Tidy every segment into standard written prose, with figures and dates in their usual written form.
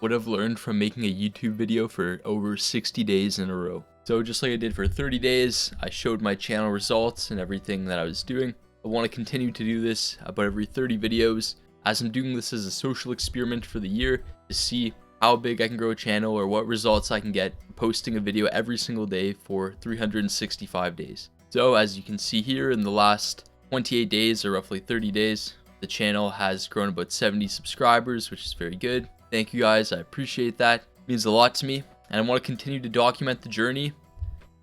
what I've learned from making a YouTube video for over 60 days in a row. So just like I did for 30 days, I showed my channel results and everything that I was doing. I want to continue to do this about every 30 videos, as I'm doing this as a social experiment for the year to see how big I can grow a channel or what results I can get posting a video every single day for 365 days. So as you can see here, in the last 28 days or roughly 30 days, the channel has grown about 70 subscribers, which is very good. Thank you guys, I appreciate that. It means a lot to me, and I want to continue to document the journey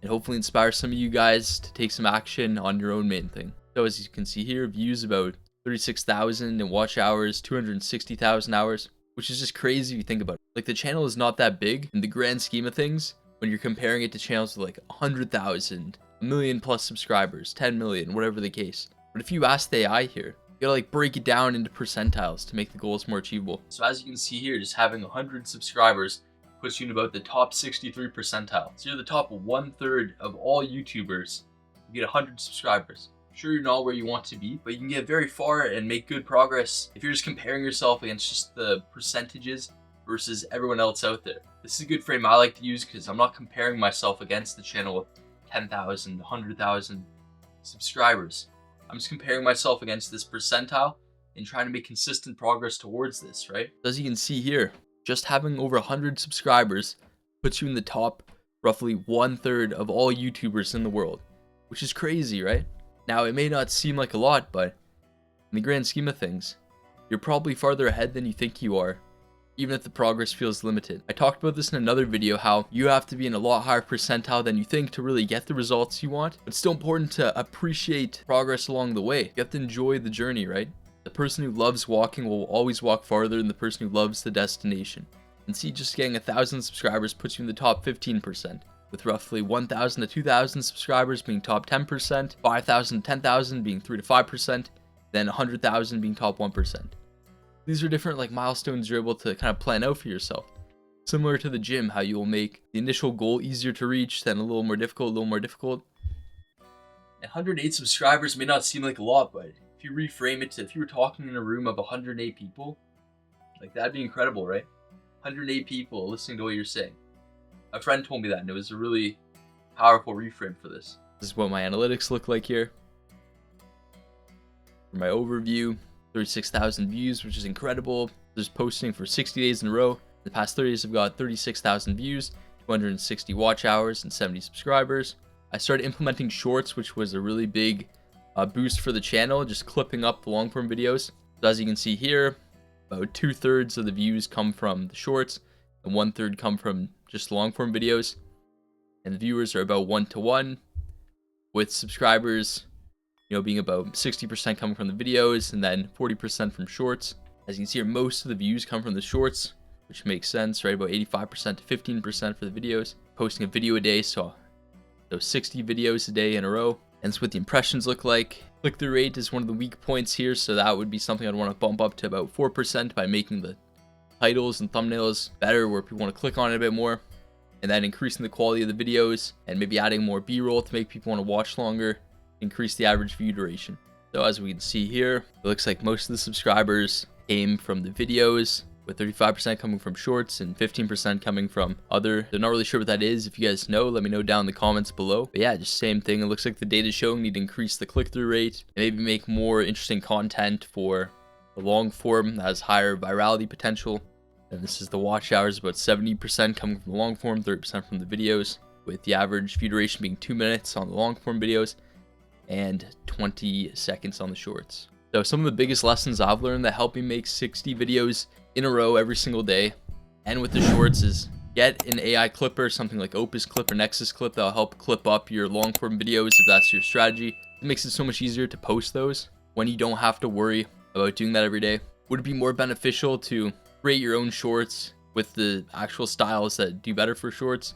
and hopefully inspire some of you guys to take some action on your own main thing. So as you can see here, views about 36,000 and watch hours 260,000 hours, which is just crazy if you think about it. Like, the channel is not that big in the grand scheme of things when you're comparing it to channels with like 100,000, a million plus subscribers, 10 million, whatever the case. But if you ask the AI here, you gotta like break it down into percentiles to make the goals more achievable. So as you can see here, just having 100 subscribers puts you in about the top 63 percentile. So you're the top 1/3 of all YouTubers who get 100 subscribers. Sure, you're not where you want to be, but you can get very far and make good progress if you're just comparing yourself against just the percentages versus everyone else out there. This is a good frame I like to use because I'm not comparing myself against the channel with 10,000, 100,000 subscribers. I'm just comparing myself against this percentile and trying to make consistent progress towards this, right? As you can see here, just having over 100 subscribers puts you in the top roughly 1/3 of all YouTubers in the world, which is crazy, right? Now, it may not seem like a lot, but in the grand scheme of things, you're probably farther ahead than you think you are, even if the progress feels limited. I talked about this in another video, how you have to be in a lot higher percentile than you think to really get the results you want. But it's still important to appreciate progress along the way. You have to enjoy the journey, right? The person who loves walking will always walk farther than the person who loves the destination. And see, just getting 1,000 subscribers puts you in the top 15%. With roughly 1,000 to 2,000 subscribers being top 10%, 5,000 to 10,000 being 3 to 5%, then 100,000 being top 1%. These are different like milestones you're able to kind of plan out for yourself. Similar to the gym, how you will make the initial goal easier to reach, then a little more difficult. And 108 subscribers may not seem like a lot, but if you reframe it to, if you were talking in a room of 108 people, like, that'd be incredible, right? 108 people listening to what you're saying. A friend told me that, and it was a really powerful reframe for this. This is what my analytics look like here. For my overview, 36,000 views, which is incredible. Just posting for 60 days in a row. The past 30 days I've got 36,000 views, 260 watch hours, and 70 subscribers. I started implementing shorts, which was a really big boost for the channel, just clipping up the long form videos. So as you can see here, about 2/3 of the views come from the shorts, and 1/3 come from just long form videos. And the viewers are about 1-to-1, with subscribers, being about 60% coming from the videos and then 40% from shorts. As you can see here, most of the views come from the shorts, which makes sense, right? About 85% to 15% for the videos. Posting a video a day, so 60 videos a day in a row. And that's what the impressions look like. Click-through rate is one of the weak points here, so that would be something I'd want to bump up to about 4% by making the titles and thumbnails better, where people want to click on it a bit more. And then increasing the quality of the videos and maybe adding more B-roll to make people want to watch longer. Increase the average view duration. So as we can see here, it looks like most of the subscribers came from the videos, with 35% coming from shorts and 15% coming from other. They're not really sure what that is. If you guys know, let me know down in the comments below. But yeah, just same thing. It looks like the data showing need to increase the click-through rate and maybe make more interesting content for the long form that has higher virality potential. And this is the watch hours, about 70% coming from the long form, 30% from the videos, with the average view duration being 2 minutes on the long form videos and 20 seconds on the shorts. So some of the biggest lessons I've learned that help me make 60 videos in a row every single day and with the shorts is get an AI clipper, something like OpusClip or NexusClip, that'll help clip up your long form videos if that's your strategy. It makes it so much easier to post those when you don't have to worry about doing that every day. Would it be more beneficial to create your own shorts with the actual styles that do better for shorts?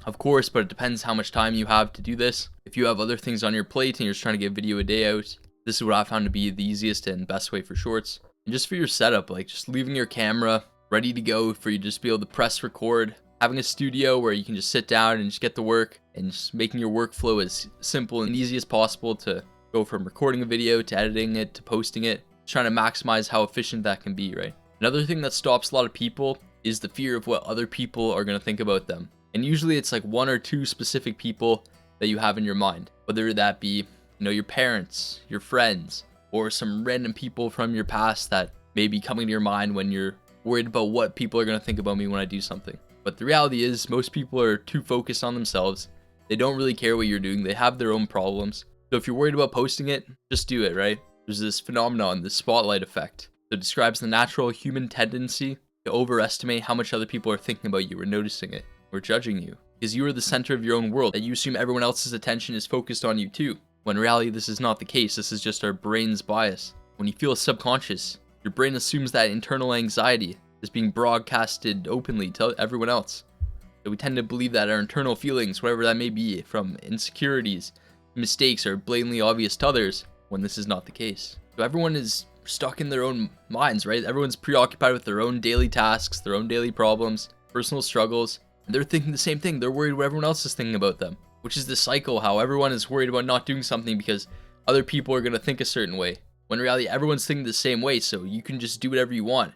Of course, but it depends how much time you have to do this. If you have other things on your plate and you're just trying to get a video a day out, this is what I found to be the easiest and best way for shorts. And just for your setup, like just leaving your camera ready to go for you to just be able to press record, having a studio where you can just sit down and just get the work, and just making your workflow as simple and easy as possible to go from recording a video to editing it to posting it, trying to maximize how efficient that can be, right? Another thing that stops a lot of people is the fear of what other people are going to think about them. And usually it's like one or two specific people that you have in your mind, whether that be, your parents, your friends, or some random people from your past that may be coming to your mind when you're worried about what people are going to think about me when I do something. But the reality is most people are too focused on themselves. They don't really care what you're doing. They have their own problems. So if you're worried about posting it, just do it, right? There's this phenomenon, the spotlight effect, that describes the natural human tendency to overestimate how much other people are thinking about you or noticing it or judging you. Because you are the center of your own world, and you assume everyone else's attention is focused on you too. When in reality, this is not the case. This is just our brain's bias. When you feel subconscious, your brain assumes that internal anxiety is being broadcasted openly to everyone else. So we tend to believe that our internal feelings, whatever that may be, from insecurities, mistakes, are blatantly obvious to others, when this is not the case. So everyone is stuck in their own minds, right? Everyone's preoccupied with their own daily tasks, their own daily problems, personal struggles, and they're thinking the same thing. They're worried what everyone else is thinking about them, which is the cycle, how everyone is worried about not doing something because other people are going to think a certain way. When in reality, everyone's thinking the same way, so you can just do whatever you want.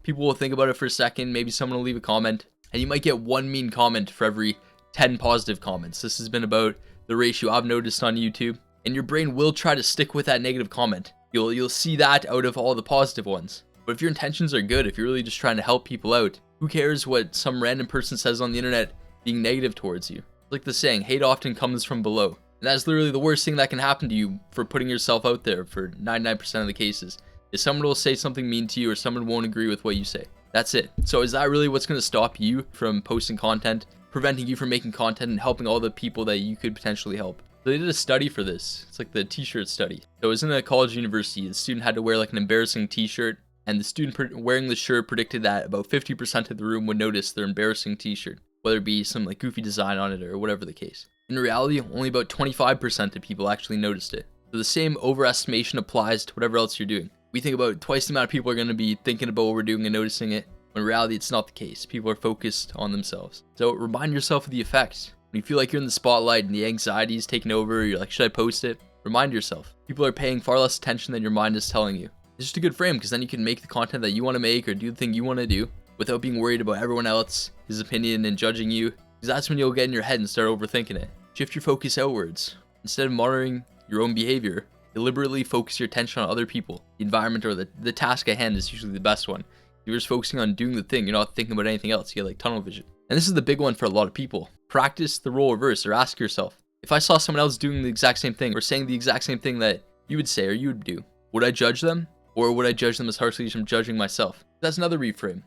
People will think about it for a second, maybe someone will leave a comment, and you might get one mean comment for every 10 positive comments. This has been about the ratio I've noticed on YouTube, and your brain will try to stick with that negative comment. You'll see that out of all the positive ones. But if your intentions are good, if you're really just trying to help people out, who cares what some random person says on the internet being negative towards you? Like the saying, hate often comes from below. And that's literally the worst thing that can happen to you for putting yourself out there for 99% of the cases. Is someone will say something mean to you or someone won't agree with what you say. That's it. So is that really what's going to stop you from posting content, preventing you from making content and helping all the people that you could potentially help? So they did a study for this. It's like the t-shirt study. So it was in a college university. The student had to wear like an embarrassing t-shirt, and the student wearing the shirt predicted that about 50% of the room would notice their embarrassing t-shirt, whether it be some like goofy design on it or whatever the case. In reality, only about 25% of people actually noticed it. So the same overestimation applies to whatever else you're doing. We think about twice the amount of people are going to be thinking about what we're doing and noticing it. When in reality, it's not the case. People are focused on themselves. So remind yourself of the effect. When you feel like you're in the spotlight and the anxiety is taking over, you're like, should I post it? Remind yourself. People are paying far less attention than your mind is telling you. It's just a good frame because then you can make the content that you want to make or do the thing you want to do without being worried about everyone else, his opinion, and judging you. Because that's when you'll get in your head and start overthinking it. Shift your focus outwards. Instead of monitoring your own behavior, deliberately focus your attention on other people. The environment or the task at hand is usually the best one. You're just focusing on doing the thing. You're not thinking about anything else. You get like tunnel vision. And this is the big one for a lot of people. Practice the role reverse, or ask yourself, if I saw someone else doing the exact same thing or saying the exact same thing that you would say or you would do, would I judge them? Or would I judge them as harshly as I'm judging myself? That's another reframe.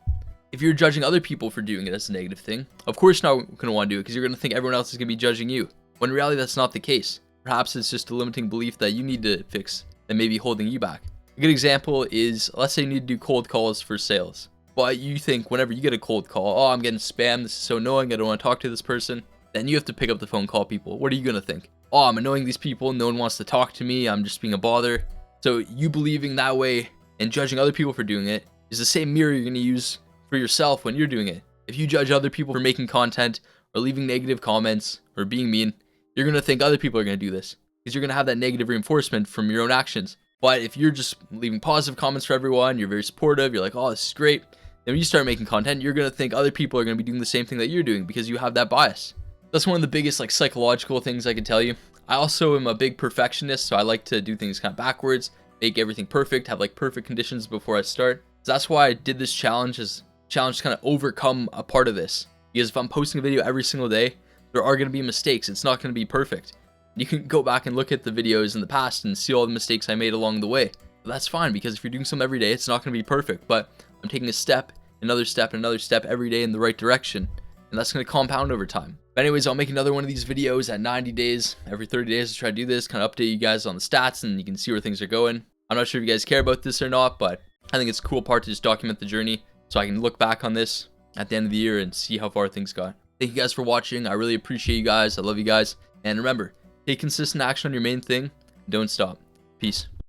If you're judging other people for doing it as a negative thing, of course you're not going to want to do it because you're going to think everyone else is going to be judging you. When in reality, that's not the case. Perhaps it's just a limiting belief that you need to fix that may be holding you back. A good example is, let's say you need to do cold calls for sales. But you think whenever you get a cold call, oh, I'm getting spammed, this is so annoying, I don't want to talk to this person. Then you have to pick up the phone, call people. What are you going to think? Oh, I'm annoying these people, no one wants to talk to me, I'm just being a bother. So you believing that way and judging other people for doing it is the same mirror you're going to use for yourself when you're doing it. If you judge other people for making content or leaving negative comments or being mean, you're going to think other people are going to do this because you're going to have that negative reinforcement from your own actions. But if you're just leaving positive comments for everyone, you're very supportive, you're like, oh, this is great. Then when you start making content, you're going to think other people are going to be doing the same thing that you're doing because you have that bias. That's one of the biggest like psychological things I can tell you. I also am a big perfectionist, so I like to do things kind of backwards, make everything perfect, have like perfect conditions before I start. So that's why I did this challenge to kind of overcome a part of this. Because if I'm posting a video every single day, there are going to be mistakes. It's not going to be perfect. You can go back and look at the videos in the past and see all the mistakes I made along the way. But that's fine because if you're doing something every day, it's not going to be perfect. But I'm taking a step, another step, another step every day in the right direction. And that's going to compound over time. But anyways, I'll make another one of these videos at 90 days. Every 30 days to try to do this, kind of update you guys on the stats and you can see where things are going. I'm not sure if you guys care about this or not, but I think it's a cool part to just document the journey so I can look back on this at the end of the year and see how far things got. Thank you guys for watching. I really appreciate you guys. I love you guys. And remember, take consistent action on your main thing. Don't stop. Peace.